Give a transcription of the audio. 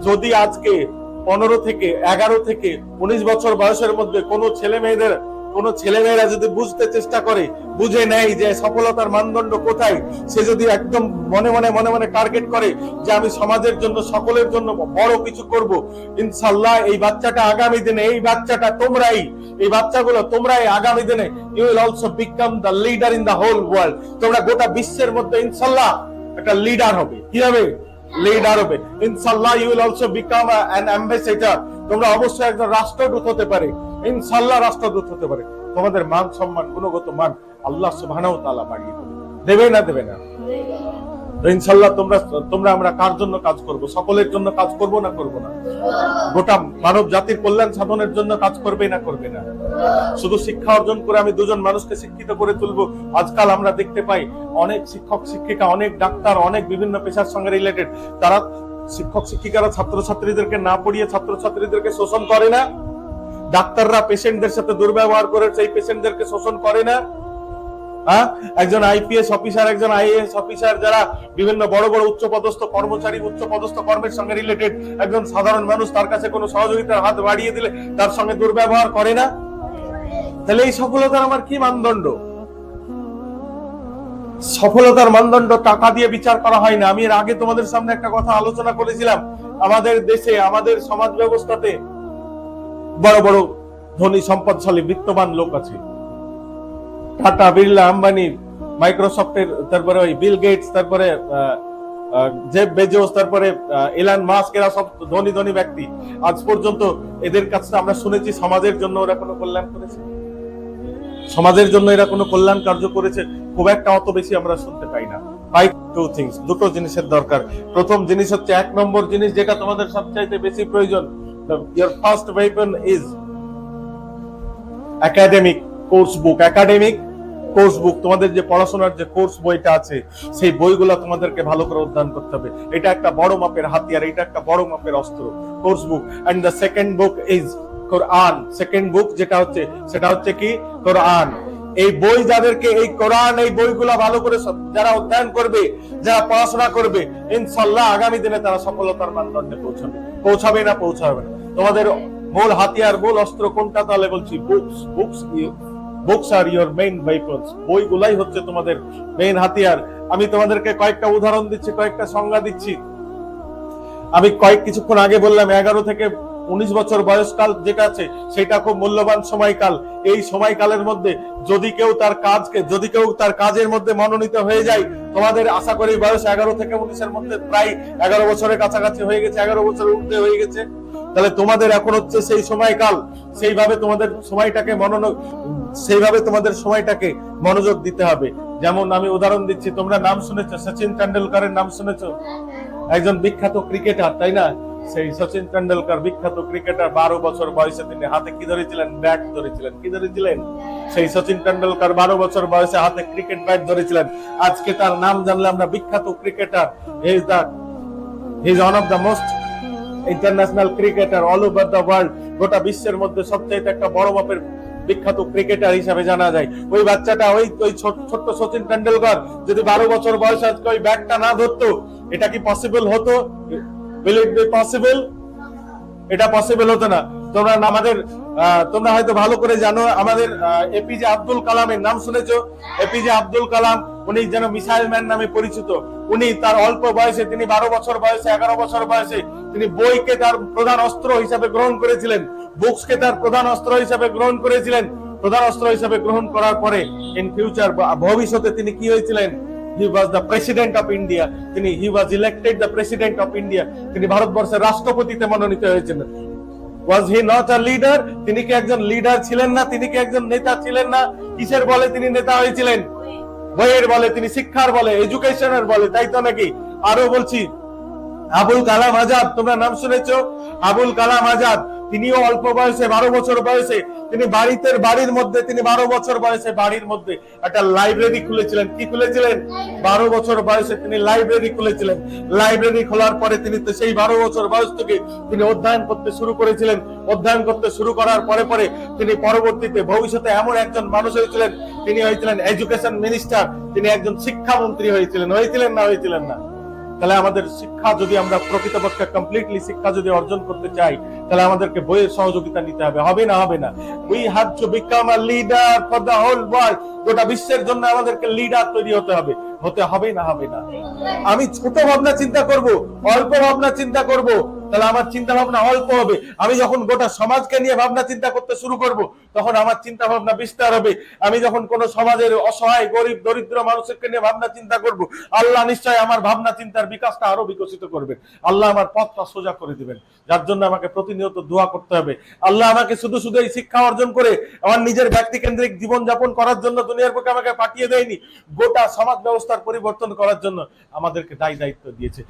যদি আজকে 15 থেকে 11 থেকে 19 বছর বয়সের মধ্যে কোন ছেলেমেয়েরা যদি বুঝতে চেষ্টা করে, বুঝে নেয় যে সফলতার মানদণ্ড কোথায়, সে যদি একদম মনে মনে টার্গেট করে যে আমি সমাজের জন্য, সকলের জন্য বড় কিছু করব, ইনশাআল্লাহ এই বাচ্চাটা আগামী দিনে, এই বাচ্চাগুলো তোমরাই আগামী দিনে you will also become the leader in the whole world. তোমরা গোটা বিশ্বের মধ্যে ইনশাআল্লাহ একটা লিডার হবে। কি হবে? লিডার হবে ইনশাআল্লাহ। You will also become an ambassador. তোমরা অবশ্যই একজন রাষ্ট্রদূত হতে পারে, ইনশাআল্লাহ রাষ্ট্রদূত হতে পারে। তোমাদের মান সম্মান, গুণগত মান আল্লাহ সুবহানাহু ওয়া তাআলা বাড়িয়ে দেবে না? ইনশাআল্লাহ তোমরা আমরা কার জন্য কাজ করব? সকলের জন্য কাজ করব না করব না? গোটা মানব জাতির কল্যাণ সাধনের জন্য কাজ করবে না করবে না? শুধু শিক্ষা অর্জন করে আমি দুজন মানুষকে শিক্ষিত করে তুলবো। আজকাল আমরা দেখতে পাই অনেক শিক্ষক শিক্ষিকা, অনেক ডাক্তার, অনেক বিভিন্ন পেশার সঙ্গে রিলেটেড, তারা শিক্ষক শিক্ষিকারা ছাত্রছাত্রীদেরকে না পড়িয়ে ছাত্রছাত্রীদেরকে শোষণ করে না? ডাক্তাররা পেশেন্টদের সাথে দুর্ব্যবহার করে সেই পেশেন্টদেরকে শোষণ করে না? একজন আইপিএস অফিসার, একজন আইএএস অফিসার, যারা বিভিন্ন বড় বড় উচ্চপদস্থ কর্মচারী, উচ্চপদস্থ কর্মের সঙ্গে রিলেটেড, একজন সাধারণ মানুষ তার কাছে কোনো সহযোগিতার হাত বাড়িয়ে দিলে তার সঙ্গে দুর্ব্যবহার করে না? তাহলে এই সফলতার আমার কি মানদণ্ড? সফলতার মানদণ্ড টাকা দিয়ে বিচার করা হয় না। আমি এর আগে তোমাদের সামনে একটা কথা আলোচনা করেছিলাম। আমাদের দেশে, আমাদের সমাজ ব্যবস্থাতে বড় বড় ধনী, সম্পদশালী, বিত্তবান লোক আছে। টাটা, বিড়লা, আম্বানি, মাইক্রোসফটের, তারপরে ওই বিল গেটস, তারপরে জেফ বেজোস, তারপরে এলান মাস্ক, এরা সব ধনী ব্যক্তি। আজ পর্যন্ত এদের কাছে আমরা শুনেছি সমাজের জন্য ওরা কোনো কল্যাণ করেছে? সমাজের জন্য এরা কোনো কল্যাণ কার্য করেছে? খুব একটা অত বেশি আমরা শুনতে পাই না। দুটো জিনিসের দরকার। প্রথম জিনিস হচ্ছে, 1 নম্বর জিনিস যেটা তোমাদের সবচাইতে বেশি প্রয়োজন, your first weapon is academic course book. Academic course book, তোমাদের যে পড়াশোনার যে কোর্স বইটা আছে, সেই বইগুলো তোমাদেরকে ভালো করে অধ্যয়ন করতে হবে। এটা একটা বড় মাপের হাতিয়ার, এটা একটা বড় মাপের অস্ত্র, course book. And the second book is কোরআন। সেকেন্ড বুক সেটা হচ্ছে কি? কোরআন। এই বই যাদেরকে, এই কোরআন, এই বইগুলা ভালো করে যারা অধ্যয়ন করবে, যারা পড়াশোনা করবে, ইনশাআল্লাহ আগামী দিনে তারা সফলতার মানদণ্ডে পৌঁছাবে না? তোমাদের মূল হাতিয়ার, মূল অস্ত্র কোনটা? তাহলে বলছি books are your main weapons. বইগুলাই হচ্ছে তোমাদের মেইন হাতিয়ার। আমি তোমাদেরকে কয়েকটা উদাহরণ দিচ্ছি, কয়েকটা সংজ্ঞা দিচ্ছি। আমি কিছুক্ষণ আগে বললাম 11 থেকে 19 বছর বয়সকাল যেটা আছে, সেটা খুব মূল্যবান সময়কাল। এই সময়কালের মধ্যে যদি কেউ তার কাজের মধ্যে মনোনীত হয়ে যায়, তোমাদের আশা করি বয়স 11 থেকে 19-এর মধ্যে প্রায় 11 বছরের কাছাকাছি হয়ে গেছে, 11 বছরের ঊর্ধ্বে হয়ে গেছে। তাহলে তোমাদের এখন হচ্ছে সেই সময়কাল। সেইভাবে তোমাদের সময়টাকে মনোযোগ দিতে হবে। যেমন আমি উদাহরণ দিচ্ছি, তোমরা নাম শুনেছো, সচিন তেন্ডুলকারের নাম শুনেছো? একজন বিখ্যাত ক্রিকেটার, তাই না? সেই সচিন তেন্ডুলকার, বিখ্যাত ক্রিকেটার, 12 বছর বয়সে তিনি হাতে কি ধরেছিলেন? ব্যাট ধরেছিলেন। কি ধরেছিলেন? সেই সচিন তেন্ডুলকার 12 বছর বয়সে হাতে ক্রিকেট ব্যাট ধরেছিলেন। আজকে তার নাম জানলে আমরা বিখ্যাত cricketer, he is one of the most international cricketer all over the world. গোটা বিশ্বের মধ্যে সবচেয়ে একটা বড় মাপের বিখ্যাত ক্রিকেটার হিসেবে জানা যায়। ওই বাচ্চাটা, ওই ছোট্ট সচিন তেন্ডুলকার যদি 12 বছর বয়সে আজকে ওই ব্যাটটা না ধরতো, এটা কি পসিবল হতো? Will it be possible? এটা পসিবল হতো না। তোমরা হয়তো ভালো করে জানো, আমাদের এপিজে আব্দুল কালামের নাম শুনেছো? এপিজে আব্দুল কালাম, উনি যেন মিসাইল ম্যান নামে পরিচিত। উনি তার অল্প বয়সে, তিনি 12 বছর বয়সে, 11 বছর বয়সে তিনি বইকে তার প্রধান অস্ত্র হিসাবে গ্রহণ করেছিলেন, বুকসকে তার প্রধান অস্ত্র হিসাবে গ্রহণ করেছিলেন। প্রধান অস্ত্র হিসাবে গ্রহণ করার পরে ইন ফিউচার, ভবিষ্যতে তিনি কি হয়েছিলেন? He was the president of India. He was elected the president of India. তিনি ভারতবর্ষের রাষ্ট্রপতিতে মনোনীত হয়েছিলেন। Was he not a leader? তিনি কি একজন লিডার ছিলেন না? তিনি কি একজন নেতা ছিলেন না? কিসের বলে তিনি নেতা হয়েছিলেন? বইয়ের বলে, তিনি শিক্ষার বলে, এডুকেশনের বলে, তাই তো নাকি? আরো বলছি, আবুল কালাম আজাদ, তোমরা নাম শুনেছো? আবুল কালাম আজাদ, তিনিও অল্প বয়সে, 12 বছর বয়সে, তিনি বাড়ির মধ্যে, তিনি 12 বছর বয়সে বাড়ির মধ্যে একটা লাইব্রেরি খুলেছিলেন। কি খুলেছিলেন? 12 বছর বয়সে তিনি লাইব্রেরি খুলেছিলেন। লাইব্রেরি খোলার পরে তিনি তো সেই 12 বছর বয়স থেকে তিনি অধ্যয়ন করতে শুরু করেছিলেন। অধ্যয়ন করতে শুরু করার পরে তিনি পরবর্তীতে ভবিষ্যতে এমন একজন মানুষ হয়েছিলেন, তিনি হয়েছিলেন এডুকেশন মিনিস্টার। তিনি একজন শিক্ষামন্ত্রী হয়েছিলেন না? তাহলে আমাদের শিক্ষা যদি আমরা প্রকৃতপক্ষে কমপ্লিটলি শিক্ষা যদি অর্জন করতে চাই, তাহলে আমাদেরকে বইয়ের সহযোগিতা নিতে হবে। হবে না, হবে না। We have to become a leader for the whole world. গোটা বিশ্বের জন্য আমাদেরকে লিডার তৈরি হতে হবে। হবে না, হবে না। আমি ছোট ভাবনা চিন্তা করব, অল্প ভাবনা চিন্তা করব, তাহলে আমার চিন্তা ভাবনা অল্প হবে। আমি যখন গোটা সমাজকে নিয়ে ভাবনা চিন্তা করতে শুরু করব, তখন আমার চিন্তা ভাবনা বিস্তার হবে। আমি যখন কোন সমাজের অসহায় গরিব দরিদ্র মানুষকে নিয়ে ভাবনা চিন্তা করব, আল্লাহ নিশ্চয় আমার ভাবনা চিন্তার বিকাশটা আরো বিকশিত করবেন। আল্লাহ আমার পথটা সোজা করে দিবেন। যার জন্য আমাকে প্রতিনিয়ত দোয়া করতে হবে। আল্লাহ আমাকে শুধু শুধু এই শিক্ষা অর্জন করে আমার নিজের ব্যক্তিকেন্দ্রিক জীবন যাপন করার জন্য দুনিয়ার বুকে আমাকে পাঠিয়ে দেয়নি, গোটা সমাজ ব্যবস্থার পরিবর্তন করার জন্য আমাদেরকে দায়িত্ব দিয়েছে।